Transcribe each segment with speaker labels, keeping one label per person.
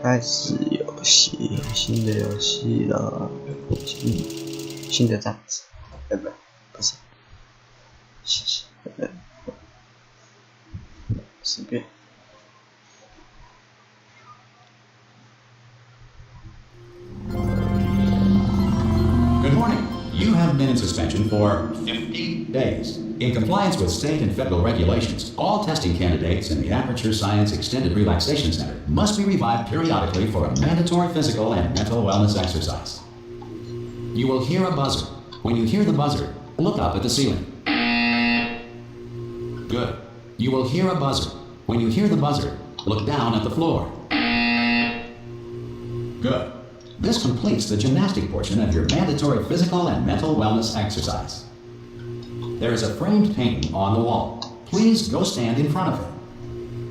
Speaker 1: 开始游戏，新的游戏了，新的站子，不是，随便。
Speaker 2: Good morning. You have been in suspension for 50 days. In compliance with state and federal regulations, all testing candidates in the Aperture Science Extended Relaxation Center must be revived periodically for a mandatory physical and mental wellness exercise. You will hear a buzzer. When you hear the buzzer, look up at the ceiling. Good. You will hear a buzzer. When you hear the buzzer, look down at the floor. Good. This completes the gymnastic portion of your mandatory physical and mental wellness exercise. There is a framed painting on the wall. Please go stand in front of it.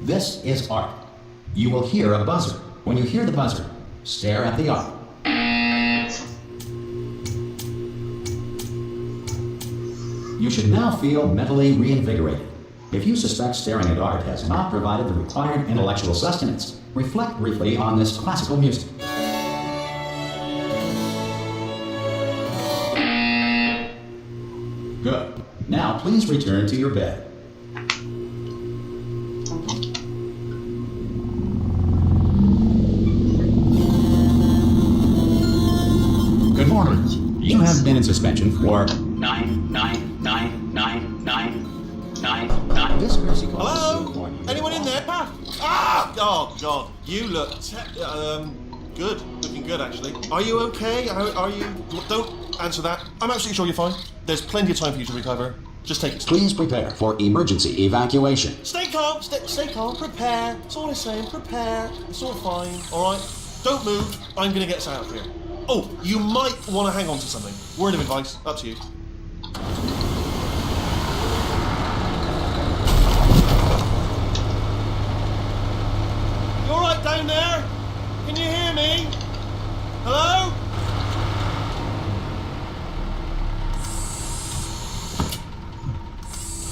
Speaker 2: This is art. You will hear a buzzer. When you hear the buzzer, stare at the art. You should now feel mentally reinvigorated. If you suspect staring at art has not provided the required intellectual sustenance, reflect briefly on this classical music. Good. Now please return to your bed. Good morning. You have been in suspension for 9999999. This courtesy call.
Speaker 3: Hello? Anyone in there? Ah! Oh God, you look good. Looking good, actually. Are you okay? Are you? Don't answer that. I'm absolutely sure you're fine. There's plenty of time for you to recover. Just take it.
Speaker 2: Please prepare for emergency evacuation.
Speaker 3: Stay calm. Stay calm. Prepare. That's all I'm saying. Prepare. It's all fine. All right. Don't move. I'm gonna get us out of here. Oh, you might want to hang on to something. Word of advice. Up to you. You all right down there? Can you hear me? Hello?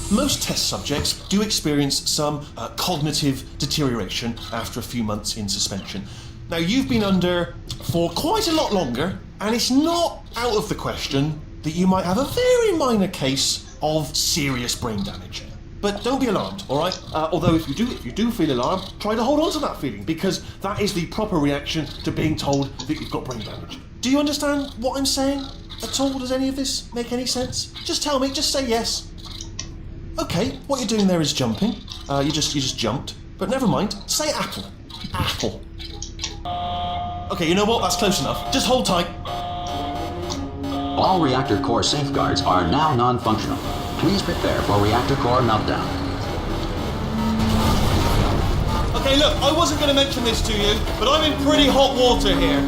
Speaker 3: Most test subjects do experience some cognitive deterioration after a few months in suspension. Now, you've been under for quite a lot longer, and it's not out of the question that you might have a very minor case of serious brain damage. But don't be alarmed, all right? Although if you do feel alarmed, try to hold on to that feeling, because that is the proper reaction to being told that you've got brain damage. Do you understand what I'm saying at all? Does any of this make any sense? Just tell me, just say yes. Okay, what you're doing there is jumping. You just jumped. But never mind, say apple. Apple. Okay, you know what? That's close enough. Just hold tight.
Speaker 2: All reactor core safeguards are now non-functional. Please prepare for reactor core meltdown.
Speaker 3: Okay, look, I wasn't going to mention this to you, but I'm in pretty hot water here.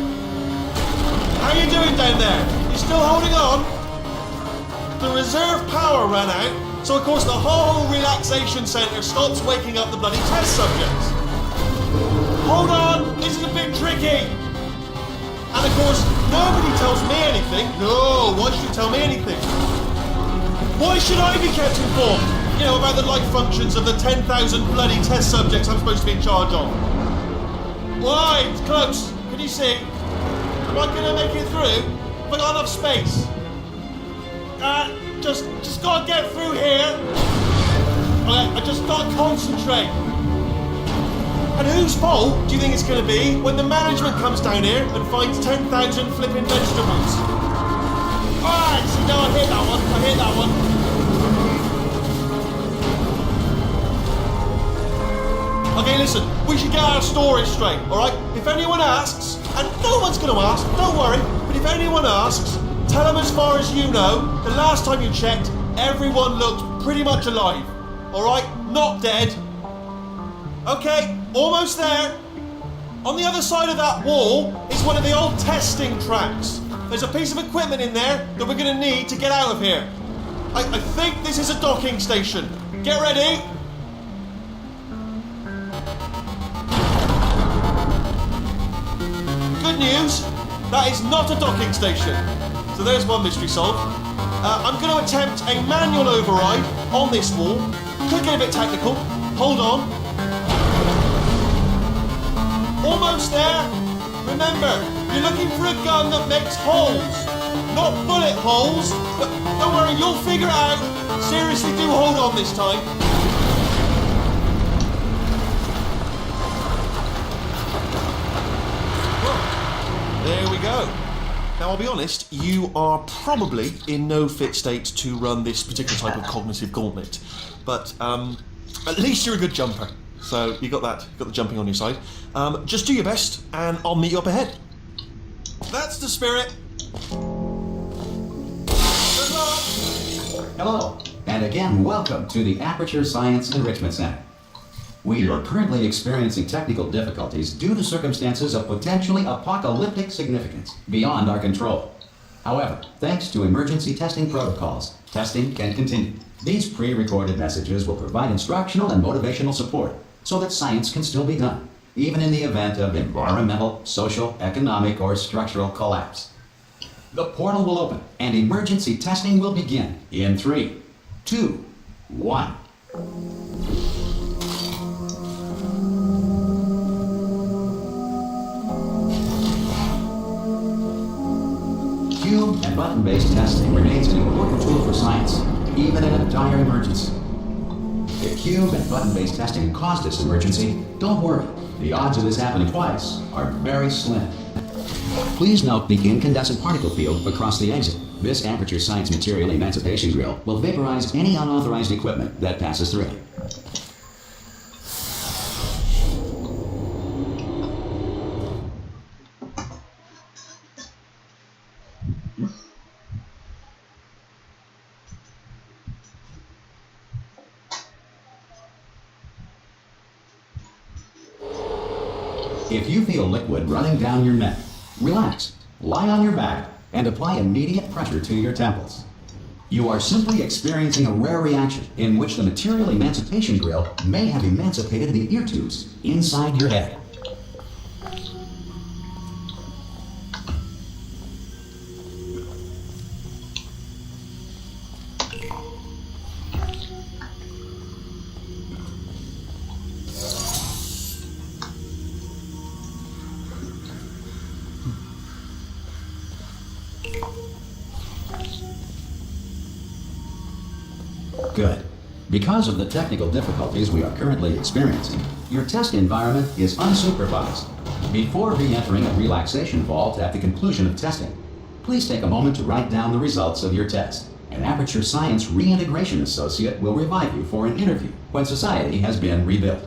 Speaker 3: How you doing down there? You still holding on? The reserve power ran out, so of course the whole relaxation centre stops waking up the bloody test subjects. Hold on, this is a bit tricky. And of course, nobody tells me anything. No, why should you tell me anything? Why should I be kept informed? You know, about the life functions of the 10,000 bloody test subjects I'm supposed to be in charge of. Why? It's close. Can you see? Am I going to make it through? Have I got enough space? Just gotta get through here. I just gotta concentrate. And whose fault do you think it's gonna be when the management comes down here and finds 10,000 flipping vegetables? Alright, see, no, I hit that one. Okay, listen, we should get our story straight, alright? If anyone asks, and no one's gonna ask, don't worry, but if anyone asks, tell them as far as you know, the last time you checked, everyone looked pretty much alive. Alright? Not dead. Okay, almost there. On the other side of that wall is one of the old testing tracks. There's a piece of equipment in there that we're going to need to get out of here. I think this is a docking station. Get ready. Good news, that is not a docking station. So there's one mystery solved. I'm going to attempt a manual override on this wall. Could get a bit technical. Hold on. Almost almost there. Remember, you're looking for a gun that makes holes, not bullet holes. But don't worry, you'll figure it out. Seriously, do hold on this time. Well, there we go. Now, I'll be honest, you are probably in no fit state to run this particular type of cognitive gauntlet. But at least you're a good jumper. So you got the jumping on your side. Just do your best, and I'll meet you up ahead. That's the spirit. Good luck.
Speaker 2: Hello, and again, welcome to the Aperture Science Enrichment Center. We are currently experiencing technical difficulties due to circumstances of potentially apocalyptic significance beyond our control. However, thanks to emergency testing protocols, testing can continue. These pre-recorded messages will provide instructional and motivational support so that science can still be done, even in the event of environmental, social, economic, or structural collapse. The portal will open, and emergency testing will begin in 3, 2, 1. Cube and button-based testing remains an important tool for science, even in a dire emergency. If cube and button-based testing caused this emergency, don't worry. The odds of this happening twice are very slim. Please note the incandescent particle field across the exit. This Aperture Science Material Emancipation Grill will vaporize any unauthorized equipment that passes through. If you feel liquid running down your neck, relax, lie on your back, and apply immediate pressure to your temples. You are simply experiencing a rare reaction in which the material emancipation grill may have emancipated the ear tubes inside your head. Good. Because of the technical difficulties we are currently experiencing, your test environment is unsupervised. Before re-entering a relaxation vault at the conclusion of testing, please take a moment to write down the results of your test. An Aperture Science Reintegration Associate will revive you for an interview when society has been rebuilt.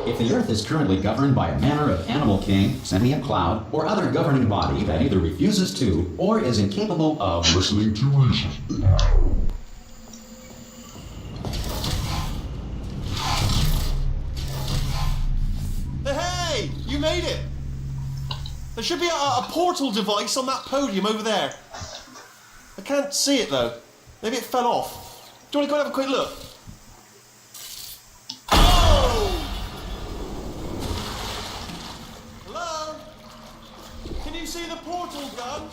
Speaker 2: If the Earth is currently governed by a manner of animal king, sentient cloud, or other governing body that either refuses to or is incapable of listening to reason.
Speaker 3: Hey, you made it! There should be a portal device on that podium over there. I can't see it though. Maybe it fell off. Do you want to go and have a quick look? See the portal gun?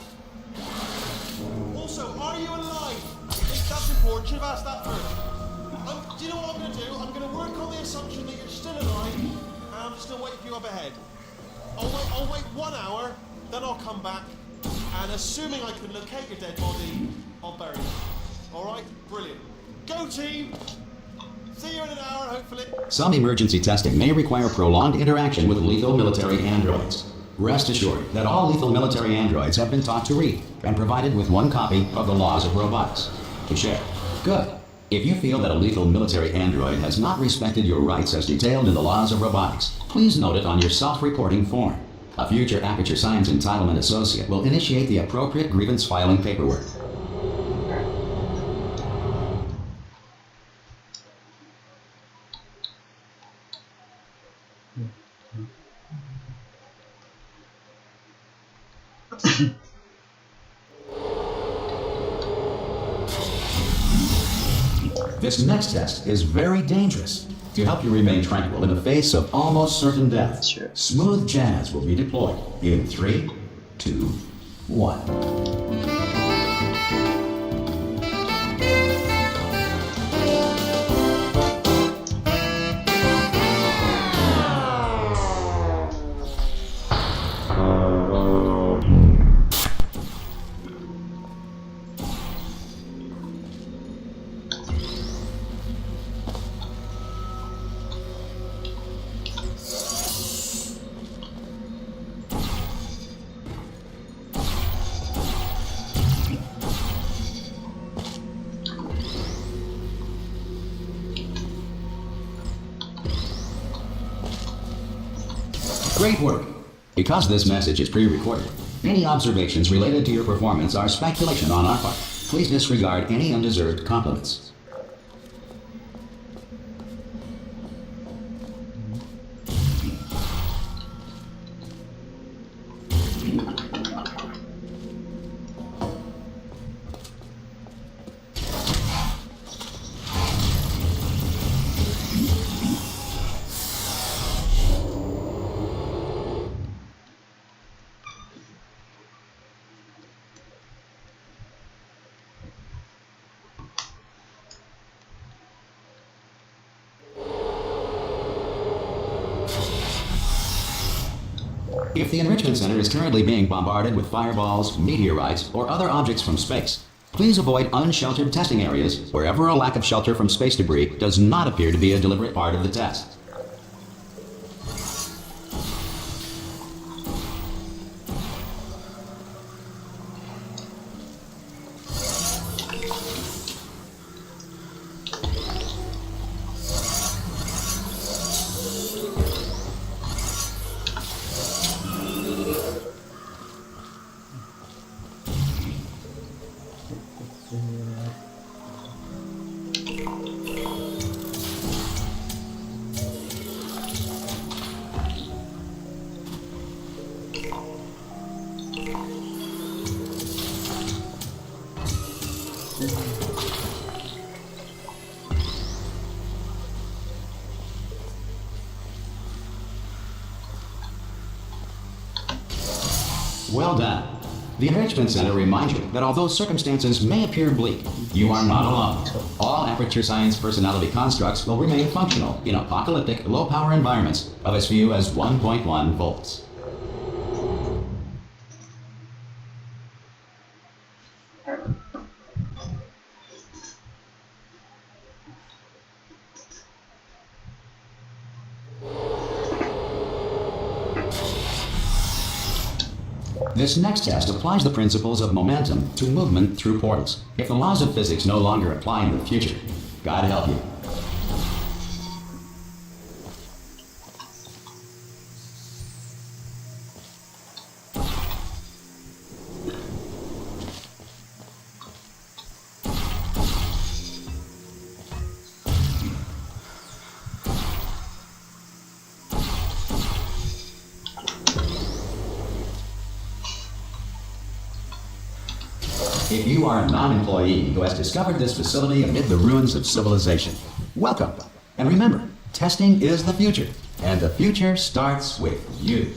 Speaker 3: Also, are you alive? That's important. Should have asked that first. Do you know what I'm going to do? I'm going to work on the assumption that you're still alive, and I'm just going to wait for you up ahead. I'll wait 1 hour, then I'll come back, and assuming I can locate your dead body, I'll bury it. All right? Brilliant. Go team. See you in an hour, hopefully.
Speaker 2: Some emergency testing may require prolonged interaction with lethal military androids. Rest assured that all lethal military androids have been taught to read and provided with 1 copy of the Laws of Robotics to share. Good. If you feel that a lethal military android has not respected your rights as detailed in the Laws of Robotics, please note it on your self-reporting form. A future Aperture Science Entitlement Associate will initiate the appropriate grievance filing paperwork. This next test is very dangerous. To help you remain tranquil in the face of almost certain death,
Speaker 1: Sure.
Speaker 2: smooth jazz will be deployed in 3, 2, 1. Great work! Because this message is pre-recorded, any observations related to your performance are speculation on our part. Please disregard any undeserved compliments. If the Enrichment Center is currently being bombarded with fireballs, meteorites, or other objects from space, please avoid unsheltered testing areas wherever a lack of shelter from space debris does not appear to be a deliberate part of the test. Well done. The Enrichment Center reminds you that although circumstances may appear bleak, you are not alone. All Aperture Science personality constructs will remain functional in apocalyptic, low-power environments of as few as 1.1 volts. This next test applies the principles of momentum to movement through portals. If the laws of physics no longer apply in the future, God help you. If you are a non-employee who has discovered this facility amid the ruins of civilization, welcome. And remember, testing is the future, and the future starts with you.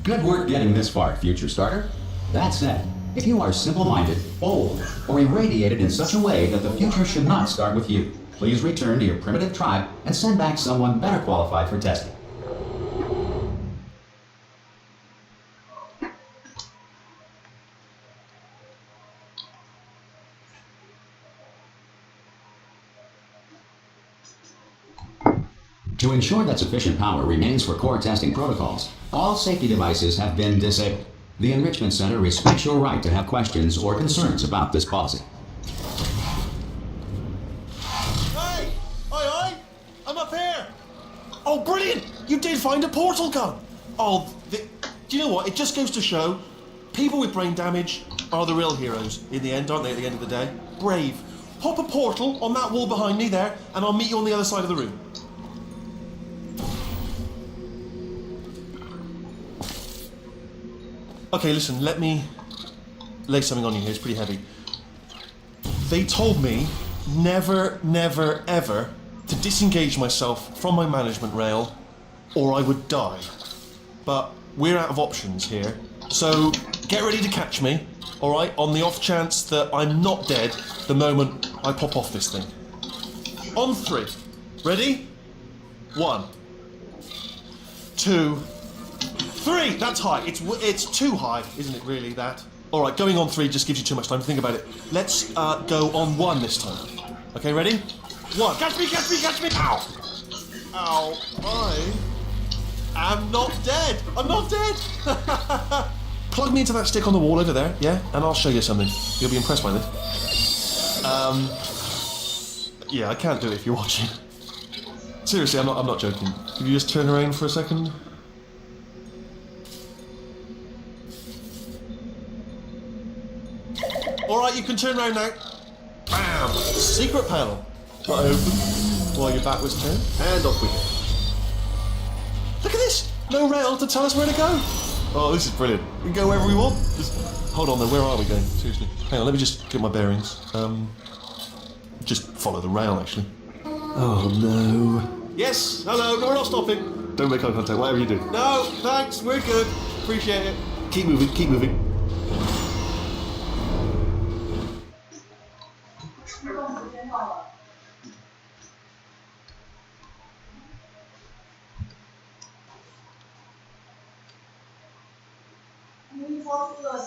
Speaker 2: Good work getting this far, future starter. That said, if you are simple-minded, bold, or irradiated in such a way that the future should not start with you, please return to your primitive tribe and send back someone better qualified for testing. To ensure that sufficient power remains for core testing protocols, all safety devices have been disabled. The Enrichment Center respects your right to have questions or concerns about this policy.
Speaker 3: Hey! Aye! I'm up here! Oh, brilliant! You did find a portal gun! Oh, do you know what? It just goes to show, people with brain damage are the real heroes in the end, aren't they, at the end of the day? Brave. Pop a portal on that wall behind me there, and I'll meet you on the other side of the room. Okay, listen, let me lay something on you here. It's pretty heavy. They told me never, never, ever to disengage myself from my management rail or I would die. But we're out of options here, so get ready to catch me, alright, on the off chance that I'm not dead the moment I pop off this thing. On 3. Ready? 1, 2, 3! That's high. It's too high, isn't it, really, that? Alright, going on 3 just gives you too much time to think about it. Let's go on 1 this time. Okay, ready? 1. Catch me, catch me, catch me! Ow! Ow. I'm not dead! I'm not dead! Plug me into that stick on the wall over there, yeah? And I'll show you something. You'll be impressed by this. Yeah, I can't do it if you're watching. Seriously, I'm not joking. Could you just turn around for a second? Alright, you can turn around now. Bam! Secret panel. Right open, while your back was turned, and off we go. Look at this! No rail to tell us where to go! Oh, this is brilliant. We can go wherever we want. Just, hold on though, where are we going? Seriously. Hang on, let me just get my bearings. Just follow the rail, actually. Oh no. Yes, hello, no, we're not stopping. Don't make eye contact, whatever you do. No, thanks, we're good. Appreciate it. Keep moving, keep moving.
Speaker 4: 你说这个